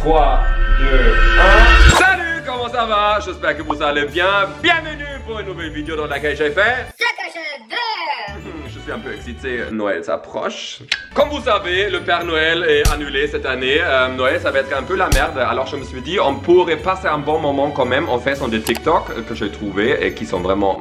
3, 2, 1. Salut, comment ça va? J'espère que vous allez bien. Bienvenue pour une nouvelle vidéo dans laquelle j'ai fait ce que je veux. Je suis un peu excité, Noël s'approche. Comme vous savez, le Père Noël est annulé cette année. Noël, ça va être un peu la merde. Alors je me suis dit, on pourrait passer un bon moment quand même en faisant des TikTok que j'ai trouvés et qui sont vraiment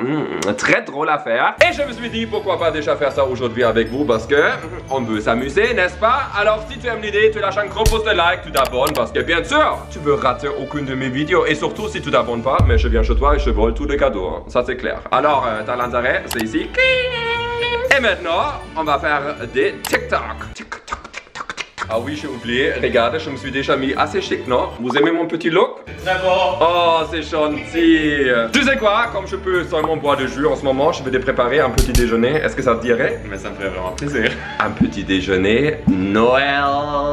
très drôles à faire. Et je me suis dit, pourquoi pas déjà faire ça aujourd'hui avec vous parce que on veut s'amuser, n'est-ce pas? Alors si tu aimes l'idée, tu lâches un gros pouce de like, tu t'abonnes parce que bien sûr, tu veux rater aucune de mes vidéos. Et surtout, si tu t'abonnes pas, mais je viens chez toi et je vole tous les cadeaux. Hein. Ça c'est clair. Alors, t'as l'intérêt, c'est ici. Et maintenant, on va faire des TikTok. Ah oui, j'ai oublié. Regardez, je me suis déjà mis assez chic, non? Vous aimez mon petit look? Très bon. Oh, c'est gentil. Tu sais quoi? Comme je peux seulement boire de jus en ce moment, je vais te préparer un petit déjeuner. Est-ce que ça te dirait? Mais ça me ferait vraiment plaisir. Un petit déjeuner Noël.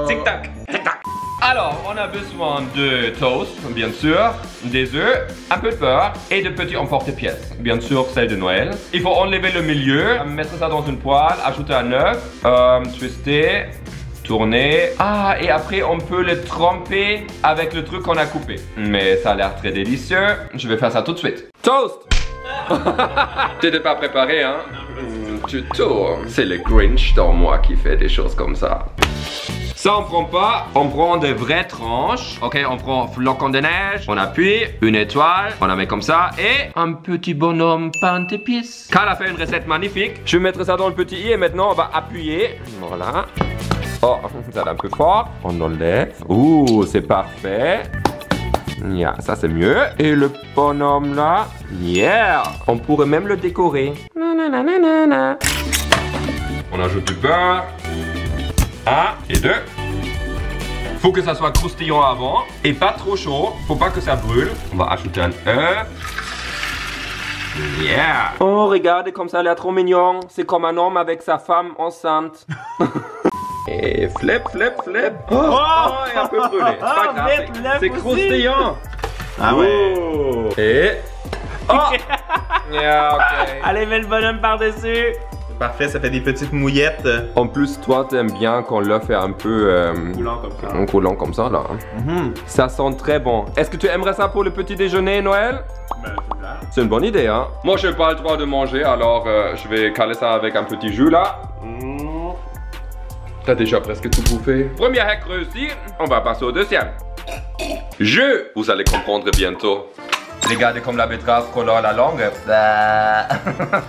TikTok. TikTok. Alors, on a besoin de toast, bien sûr, des œufs, un peu de beurre et de petits emporte-pièces. Bien sûr, celle de Noël. Il faut enlever le milieu, mettre ça dans une poêle, ajouter un œuf, twister, tourner. Ah, et après, on peut le tremper avec le truc qu'on a coupé. Mais ça a l'air très délicieux. Je vais faire ça tout de suite. Toast! T'étais pas préparé, hein? Tu tournes. C'est le Grinch dans moi qui fait des choses comme ça. Ça on prend pas, on prend des vraies tranches. Ok, on prend flocon de neige, on appuie, une étoile, on la met comme ça et un petit bonhomme pain d'épices. Carl a fait une recette magnifique. Je vais mettre ça dans le petit i et maintenant on va appuyer. Voilà. Oh, ça est un peu fort. On enlève. Ouh, c'est parfait. Yeah, ça c'est mieux. Et le bonhomme là, yeah. On pourrait même le décorer. Nanana. On ajoute du beurre. 1 et 2. Faut que ça soit croustillant avant et pas trop chaud. Faut pas que ça brûle. On va ajouter un œuf. Yeah. Oh, regardez comme ça a l'air trop mignon. C'est comme un homme avec sa femme enceinte. Et flip, flip, flip. Oh, et un peu brûlé. C'est pas grave. C'est croustillant. Ah ouais. Oh. Et oh. Yeah, ok. Allez, mets le bonhomme par-dessus. Parfait, ça fait des petites mouillettes. En plus, toi, t'aimes bien quand l'œuf est un peu Coulant comme ça. coulant comme ça, là. Ça sent très bon. Est-ce que tu aimerais ça pour le petit déjeuner, Noël? Ben, tout là. C'est une bonne idée, hein? Moi, j'ai pas le droit de manger, alors je vais caler ça avec un petit jus, là. T'as déjà presque tout bouffé. Premier hack réussi, on va passer au deuxième. Jus, vous allez comprendre bientôt. Regardez comme la betterave colore la langue.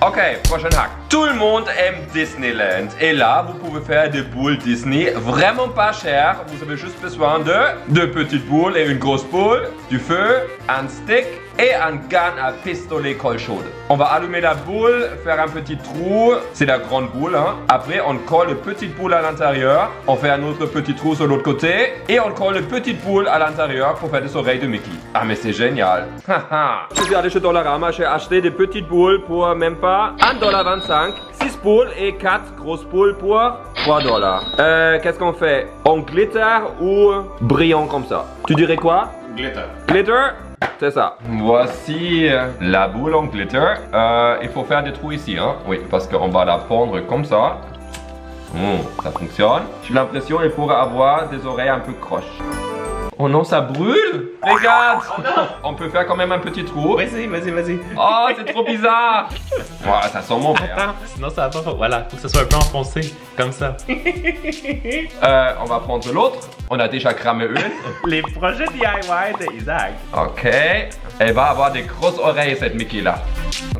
Ok, prochain hack. Tout le monde aime Disneyland. Et là, vous pouvez faire des boules Disney vraiment pas chères. Vous avez juste besoin de deux petites boules et une grosse boule, du feu, un stick et un gun à pistolet colle chaude. On va allumer la boule, faire un petit trou. C'est la grande boule, hein. Après, on colle une petite boule à l'intérieur. On fait un autre petit trou sur l'autre côté. Et on colle une petite boule à l'intérieur pour faire des oreilles de Mickey. Ah, mais c'est génial. Je suis allé chez Dollarama, j'ai acheté des petites boules pour même pas 1,25 $. 6 boules et 4 grosses boules pour 3 $. Qu'est-ce qu'on fait? En glitter ou brillant comme ça? Tu dirais quoi? Glitter. Glitter? C'est ça. Voici la boule en glitter. Il faut faire des trous ici, hein? Oui, parce qu'on va la prendre comme ça. Ça fonctionne. J'ai l'impression qu'il pourrait avoir des oreilles un peu croches. Oh non, ça brûle! Regarde! Oh non. On peut faire quand même un petit trou. Vas-y, vas-y, vas-y. Oh, c'est trop bizarre! Ouais, ça sent mauvais. Attends, sinon ça va pas. Voilà, faut que ça soit un peu enfoncé, comme ça. On va prendre l'autre. On a déjà cramé une. Les projets DIY de Isaac. Ok. Elle va avoir des grosses oreilles, cette Mickey là.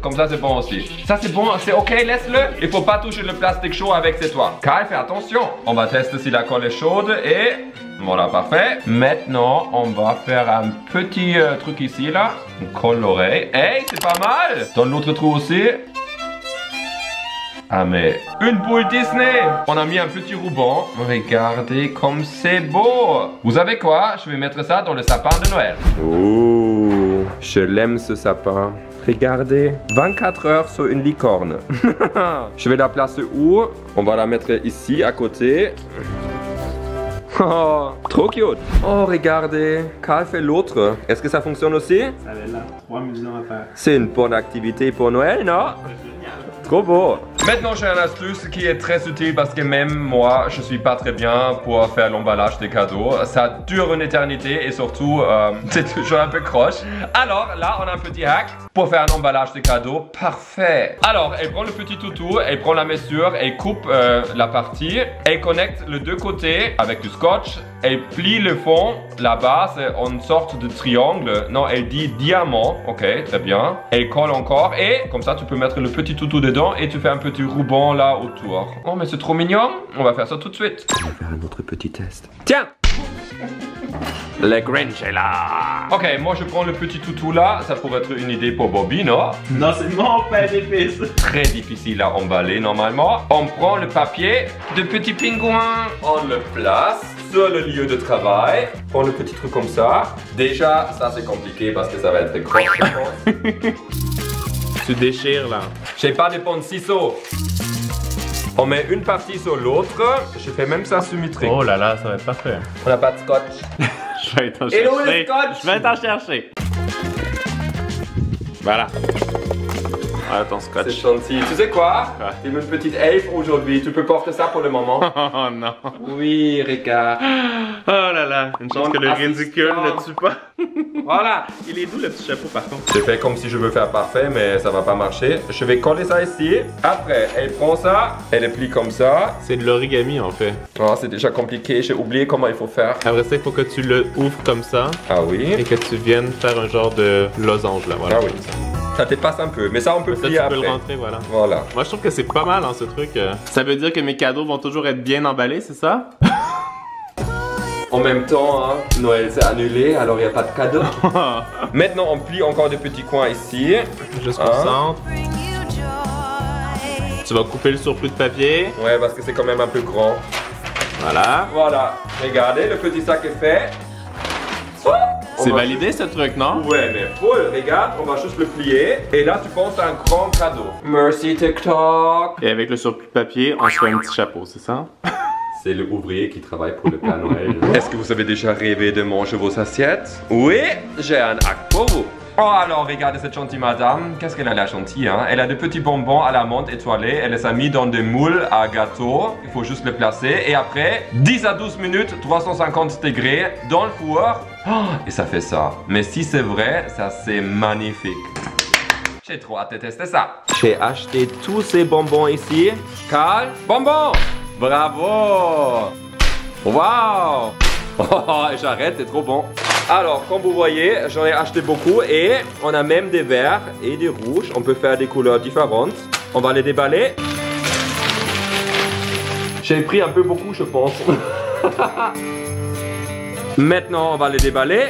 Comme ça, c'est bon aussi. Ça, c'est bon, c'est ok, laisse-le. Il faut pas toucher le plastique chaud avec ses doigts. Kyle, fais attention. On va tester si la colle est chaude et... Voilà, parfait. Maintenant, on va faire un petit truc ici, là. On colle l'oreille. Hey, c'est pas mal. Dans l'autre trou aussi. Ah, mais une boule Disney. On a mis un petit ruban. Regardez comme c'est beau. Vous savez quoi? Je vais mettre ça dans le sapin de Noël. Oh, je l'aime ce sapin. Regardez, 24 heures sur une licorne. Je vais la placer où? On va la mettre ici, à côté. Oh, trop cute. Oh, regardez, Carl fait l'autre. Est-ce que ça fonctionne aussi? Ça avait là 3 millions à faire. C'est une bonne activité pour Noël, non? Trop beau. Maintenant, j'ai une astuce qui est très utile parce que même moi, je suis pas très bien pour faire l'emballage des cadeaux. Ça dure une éternité et surtout, c'est toujours un peu croche. Alors là, on a un petit hack pour faire un emballage de cadeaux parfait. Alors, elle prend le petit toutou, elle prend la mesure, elle coupe la partie, elle connecte les deux côtés avec du scotch, elle plie le fond, la base en sorte de triangle. Non, elle dit diamant. Ok, très bien. Elle colle encore et comme ça, tu peux mettre le petit toutou dedans et tu fais un petit ruban là autour. Oh, mais c'est trop mignon. On va faire ça tout de suite. On va faire un autre petit test. Tiens! Le Grinch est là. Ok, moi je prends le petit toutou là. Ça pourrait être une idée pour Bobby, non? Non, c'est mon pain d'épices. Très difficile à emballer normalement. On prend le papier de petit pingouin. On le place sur le lieu de travail. On prend le petit truc comme ça. Déjà, ça c'est compliqué parce que ça va être gros, je pense. Tu déchires là. J'ai pas de pont de ciseaux. On met une partie sur l'autre. Je fais même ça symétrique. Oh là là, ça va être parfait. On n'a pas de scotch. Je vais t'en Et où est le chercher. scotch? Je vais t'en chercher. Voilà. Voilà ton C'est scotch. gentil. Tu sais quoi? Quoi? T'es une petite elfe aujourd'hui. Tu peux porter ça pour le moment. Oh non. Oui, regarde. Oh là là. Une chance Mon que le assistant. ridicule ne tue pas. Voilà. Il est doux le petit chapeau par contre. Je fais comme si je veux faire parfait, mais ça va pas marcher. Je vais coller ça ici. Après, elle prend ça, elle le plie comme ça. C'est de l'origami en fait. Oh, c'est déjà compliqué. J'ai oublié comment il faut faire. Après ça, il faut que tu le ouvres comme ça Ah oui. et que tu viennes faire un genre de losange là. Voilà. Ah oui. Ça dépasse un peu, mais ça on peut Ça, tu plier peux après. le rentrer, voilà. Voilà. Moi, je trouve que c'est pas mal hein, ce truc. Ça veut dire que mes cadeaux vont toujours être bien emballés, c'est ça? En même temps, hein, Noël s'est annulé, alors il n'y a pas de cadeau. Maintenant, on plie encore des petits coins ici. Jusqu'au Hein? centre. Tu vas couper le surplus de papier. Ouais, parce que c'est quand même un peu grand. Voilà. Voilà. Regardez, le petit sac est fait. Oh, on C'est va validé ce truc, non? Ouais, mais full, regarde, on va juste le plier. Et là, tu penses à un grand cadeau. Merci TikTok. Et avec le surplus de papier, on se fait un petit chapeau, c'est ça? C'est le ouvrier qui travaille pour le Père Noël. Est-ce que vous avez déjà rêvé de manger vos assiettes? Oui, j'ai un hack pour vous. Oh alors, regardez cette gentille madame. Qu'est-ce qu'elle a l'air gentille, hein? Elle a des petits bonbons à la menthe étoilée. Elle les a mis dans des moules à gâteau. Il faut juste les placer. Et après, 10 à 12 minutes, 350 degrés dans le four. Oh, et ça fait ça. Mais si c'est vrai, ça c'est magnifique. J'ai trop hâte de tester ça. J'ai acheté tous ces bonbons ici. Carl, bonbons! Bravo! Wow! Oh, j'arrête, c'est trop bon. Alors, comme vous voyez, j'en ai acheté beaucoup et on a même des verts et des rouges. On peut faire des couleurs différentes. On va les déballer. J'ai pris un peu beaucoup, je pense. Maintenant, on va les déballer.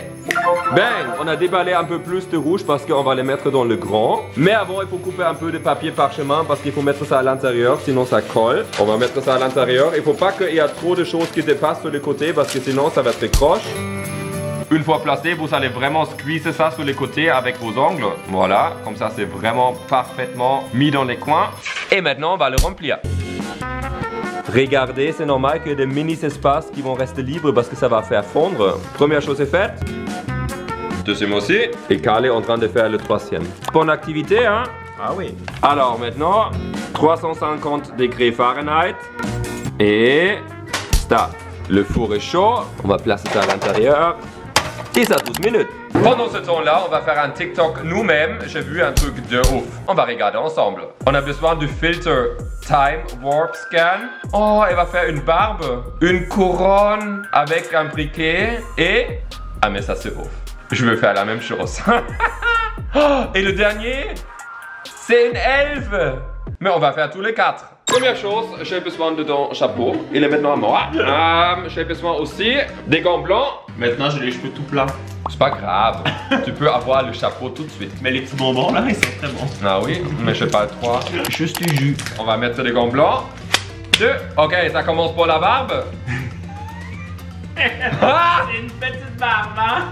Bang! On a déballé un peu plus de rouge parce qu'on va les mettre dans le grand. Mais avant, il faut couper un peu de papier parchemin parce qu'il faut mettre ça à l'intérieur, sinon ça colle. On va mettre ça à l'intérieur. Il ne faut pas qu'il y ait trop de choses qui dépassent sur les côtés parce que sinon ça va être croche. Une fois placé, vous allez vraiment squeezer ça sur les côtés avec vos ongles. Voilà, comme ça c'est vraiment parfaitement mis dans les coins. Et maintenant, on va le remplir. Regardez, c'est normal qu'il y ait des mini-espaces qui vont rester libres parce que ça va faire fondre. Première chose est faite. Deuxième aussi. Et Carl est en train de faire le troisième. Bonne activité, hein? Ah oui. Alors maintenant, 350 degrés Fahrenheit. Et start. Le four est chaud. On va placer ça à l'intérieur. 10 à 12 minutes. Pendant ce temps-là, on va faire un TikTok nous-mêmes. J'ai vu un truc de ouf. On va regarder ensemble. On a besoin du filtre Time Warp Scan. Oh, elle va faire une barbe, une couronne avec un briquet et... Ah mais ça c'est ouf. Je veux faire la même chose. Oh, et le dernier, c'est une elfe. Mais on va faire tous les quatre. Première chose, j'ai besoin d'un chapeau. Il est maintenant à moi. J'ai besoin aussi des gants blancs. Maintenant, j'ai les cheveux tout plats. C'est pas grave. Tu peux avoir le chapeau tout de suite. Mais les petits bonbons là, ils sont très bons. Ah oui, mais je sais pas le 3. Juste du jus. On va mettre des gants blancs. 2. Ok, ça commence pour la barbe. Ah! C'est une petite barbe, hein?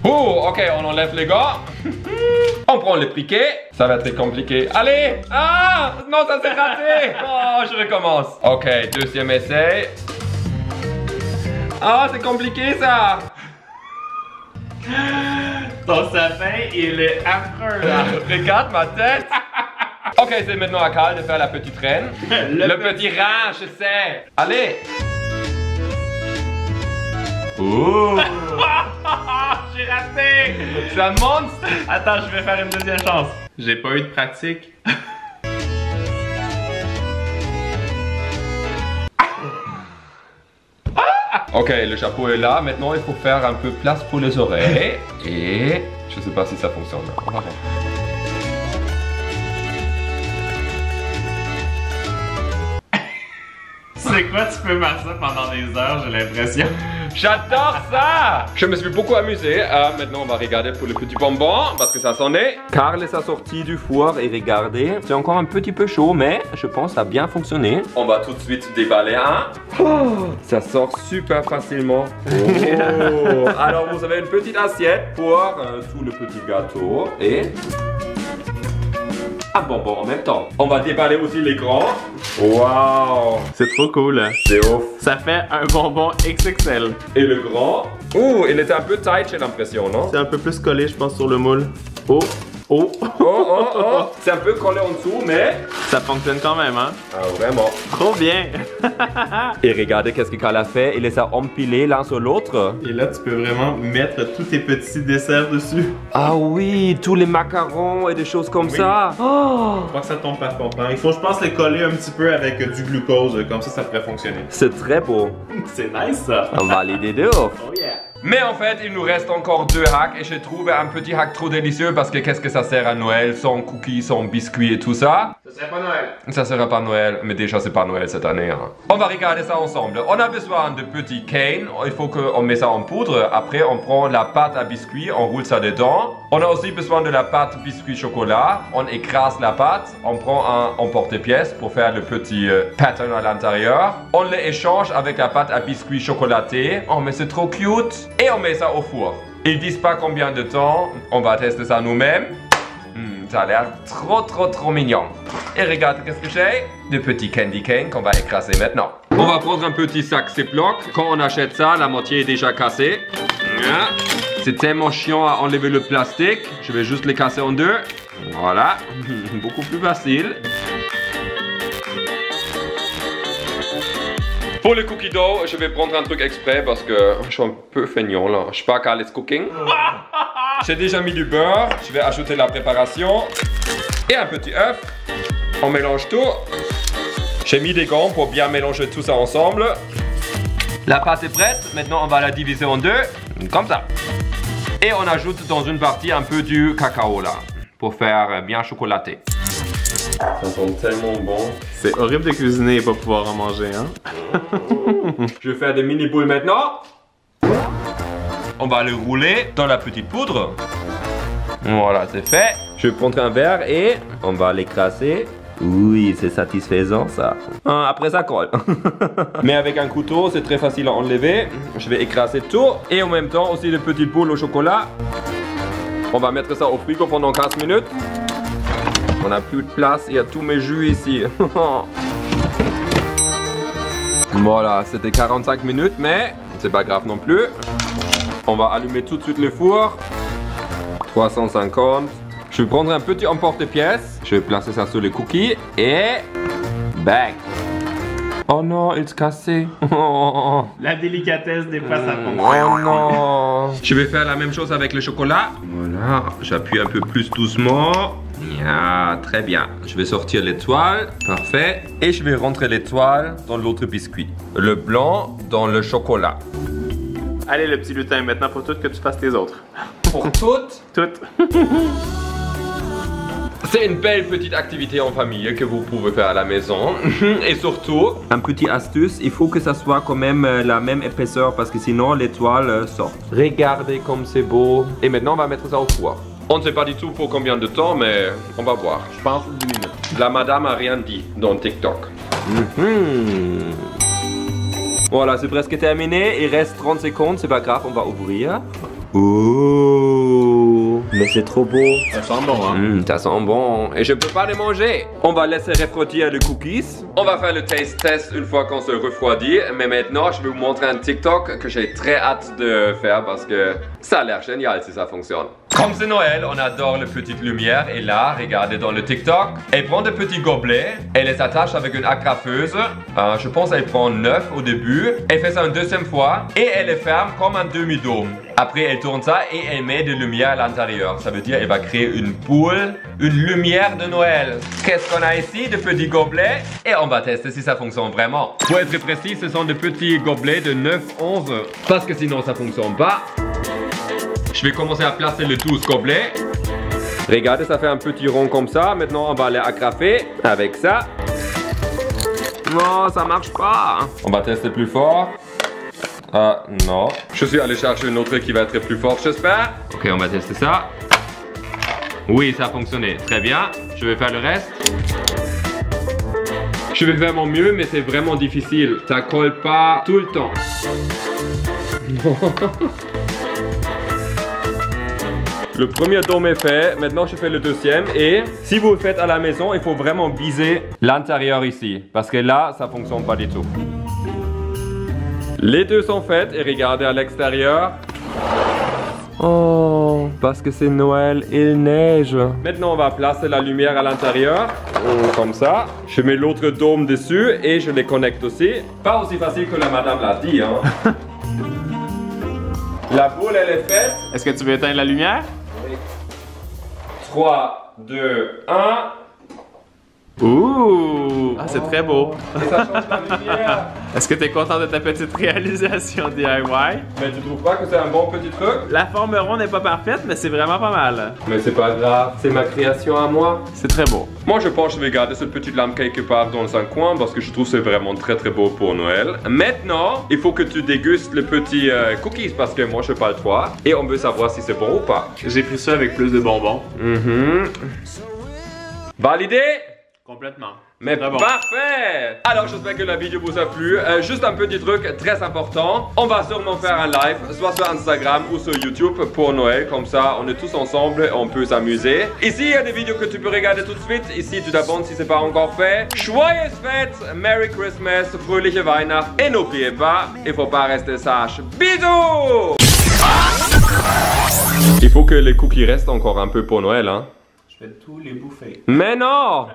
Oh, ok, on enlève les gants. On prend le briquet. Ça va être compliqué. Allez! Ah! Non, ça s'est raté! Oh, je recommence. Ok, deuxième essai. Ah, c'est compliqué ça! Ton sapin, il est affreux là. Regarde ma tête! Ok, c'est maintenant à Karl de faire la petite reine. Le petit rein, je sais. Allez. Oh. J'ai raté! C'est un monstre. Attends, je vais faire une deuxième chance. J'ai pas eu de pratique. Ok, le chapeau est là. Maintenant, il faut faire un peu place pour les oreilles. Et je sais pas si ça fonctionne. On va voir. C'est quoi, tu peux faire ça pendant des heures, j'ai l'impression. J'adore ça! Je me suis beaucoup amusé. Maintenant, on va regarder pour le petit bonbon parce que ça s'en est. Karl est sorti du four et regardez, c'est encore un petit peu chaud, mais je pense que ça a bien fonctionné. On va tout de suite déballer un. Oh, ça sort super facilement. Oh. Alors, vous avez une petite assiette pour tout le petit gâteau et un bonbon en même temps. On va déballer aussi les grands. Waouh! C'est trop cool. C'est ouf. Ça fait un bonbon XXL. Et le grand? Ouh, il était un peu tight, j'ai l'impression, non? C'est un peu plus collé, je pense, sur le moule. Oh! Oh! Oh, oh, oh! C'est un peu collé en dessous, mais... Ça fonctionne quand même, hein? Ah, vraiment. Trop bien! Et regardez qu'est-ce que Karl a fait. Il les a empilés l'un sur l'autre. Et là, tu peux vraiment mettre tous tes petits desserts dessus. Ah oui, tous les macarons et des choses comme ça. Oh! Je crois que ça tombe par contre. Il faut, je pense, les coller un petit peu avec du glucose. Comme ça pourrait fonctionner. C'est très beau. C'est nice, ça! On va l'aider de ouf. Oh yeah! Mais en fait, il nous reste encore 2 hacks et j'ai trouvé un petit hack trop délicieux parce que qu'est-ce que ça sert à Noël sans cookies, sans biscuits et tout ça? Ça serait pas Noël. Ça sera pas Noël, mais déjà c'est pas Noël cette année. Hein. On va regarder ça ensemble. On a besoin de petits cane, il faut qu'on mette ça en poudre. Après, on prend la pâte à biscuits, on roule ça dedans. On a aussi besoin de la pâte biscuit chocolat. On écrase la pâte, on prend un emporte-pièce pour faire le petit pattern à l'intérieur. On les échange avec la pâte à biscuits chocolaté. Oh mais c'est trop cute. Et on met ça au four. Ils disent pas combien de temps, on va tester ça nous-mêmes. Ça a l'air trop mignon. Et regarde qu'est-ce que j'ai. De petits candy cane qu'on va écraser maintenant. On va prendre un petit sac Ziploc. Quand on achète ça, la moitié est déjà cassée. C'est tellement chiant à enlever le plastique. Je vais juste les casser en deux. Voilà. Beaucoup plus facile. Pour le cookie dough, je vais prendre un truc exprès parce que je suis un peu feignant là. Je sais pas Karl is cooking. J'ai déjà mis du beurre. Je vais ajouter la préparation. Et un petit œuf. On mélange tout. J'ai mis des gants pour bien mélanger tout ça ensemble. La pâte est prête. Maintenant, on va la diviser en deux. Comme ça. Et on ajoute dans une partie un peu du cacao là. Pour faire bien chocolaté. Ça sent tellement bon. C'est horrible de cuisiner et pas pouvoir en manger, hein? Je vais faire des mini boules maintenant. On va le rouler dans la petite poudre. Voilà, c'est fait. Je vais prendre un verre et on va l'écraser. Oui, c'est satisfaisant ça. Après ça colle. Mais avec un couteau, c'est très facile à enlever. Je vais écraser tout. Et en même temps, aussi des petites boules au chocolat. On va mettre ça au frigo pendant 15 minutes. On n'a plus de place, il y a tous mes jus ici. Voilà, c'était 45 minutes, mais c'est pas grave non plus. On va allumer tout de suite le four. 350. Je vais prendre un petit emporte-pièce. Je vais placer ça sur les cookies et... bang! Oh non, il se cassait. La délicatesse dépasse à fond. Oh non. Je vais faire la même chose avec le chocolat. Voilà, j'appuie un peu plus doucement. Yeah, très bien. Je vais sortir l'étoile. Parfait. Et je vais rentrer l'étoile dans l'autre biscuit. Le blanc dans le chocolat. Allez, le petit lutin, maintenant faut tout que tu fasses tes autres. Pour toutes? Toutes. C'est une belle petite activité en famille que vous pouvez faire à la maison. Et surtout, un petit astuce, il faut que ça soit quand même la même épaisseur parce que sinon l'étoile sort. Regardez comme c'est beau. Et maintenant on va mettre ça au four. On ne sait pas du tout pour combien de temps, mais on va voir. Je pense 10 minutes. La madame a rien dit dans TikTok. Voilà, c'est presque terminé. Il reste 30 secondes, c'est pas grave, on va ouvrir. Oh, mais c'est trop beau. Ça sent bon, hein? Ça sent bon. Et je peux pas les manger. On va laisser refroidir les cookies. On va faire le taste test une fois qu'on se refroidit. Mais maintenant, je vais vous montrer un TikTok que j'ai très hâte de faire parce que ça a l'air génial si ça fonctionne. Comme c'est Noël, on adore les petites lumières. Et là, regardez dans le TikTok, elle prend des petits gobelets, elle les attache avec une agrafeuse. Je pense qu'elle prend 9 au début. Elle fait ça une deuxième fois et elle les ferme comme un demi-dôme. Après, elle tourne ça et elle met des lumières à l'intérieur. Ça veut dire qu'elle va créer une boule, une lumière de Noël. Qu'est-ce qu'on a ici? De petits gobelets. Et on va tester si ça fonctionne vraiment. Pour être précis, ce sont des petits gobelets de 9-11. Parce que sinon, ça ne fonctionne pas. Je vais commencer à placer les 12 gobelets. Regardez, ça fait un petit rond comme ça. Maintenant, on va les agrafer avec ça. Non, ça marche pas. On va tester plus fort. Ah, non. Je suis allé chercher une autre qui va être plus forte, j'espère. Ok, on va tester ça. Oui, ça a fonctionné. Très bien. Je vais faire le reste. Je vais faire mon mieux, mais c'est vraiment difficile. Ça colle pas tout le temps. Le premier dôme est fait, maintenant je fais le deuxième et si vous le faites à la maison, il faut vraiment viser l'intérieur ici parce que là, ça fonctionne pas du tout. Les deux sont faits et regardez à l'extérieur. Oh, parce que c'est Noël, il neige. Maintenant, on va placer la lumière à l'intérieur, comme ça. Je mets l'autre dôme dessus et je les connecte aussi. Pas aussi facile que la madame l'a dit, hein. La boule, elle est faite. Est-ce que tu veux éteindre la lumière? 3, 2, 1. Ouh! Ah, c'est très beau. Et ça change la lumière. Est-ce que tu es content de ta petite réalisation DIY? Mais tu trouves pas que c'est un bon petit truc? La forme ronde n'est pas parfaite, mais c'est vraiment pas mal. Mais c'est pas grave, c'est ma création à moi. C'est très beau. Moi, je pense que je vais garder cette petite lampe quelque part dans un coin parce que je trouve que c'est vraiment très beau pour Noël. Maintenant, il faut que tu dégustes les petits cookies parce que moi, je n'ai pas le choix. Et on veut savoir si c'est bon ou pas. J'ai pris ça avec plus de bonbons. Validé? Complètement. Mais bon. Parfait! Alors j'espère que la vidéo vous a plu. Juste un petit truc très important. On va sûrement faire un live, soit sur Instagram ou sur YouTube pour Noël. Comme ça, on est tous ensemble, on peut s'amuser. Ici, il y a des vidéos que tu peux regarder tout de suite. Ici, tu t'abonnes si c'est pas encore fait. Joyeuses fêtes, Merry Christmas, fröhliche Weihnachten. Et n'oubliez pas, il faut pas rester sage. Bisous! Il faut que les cookies restent encore un peu pour Noël, hein. Je vais tous les bouffer. Mais non!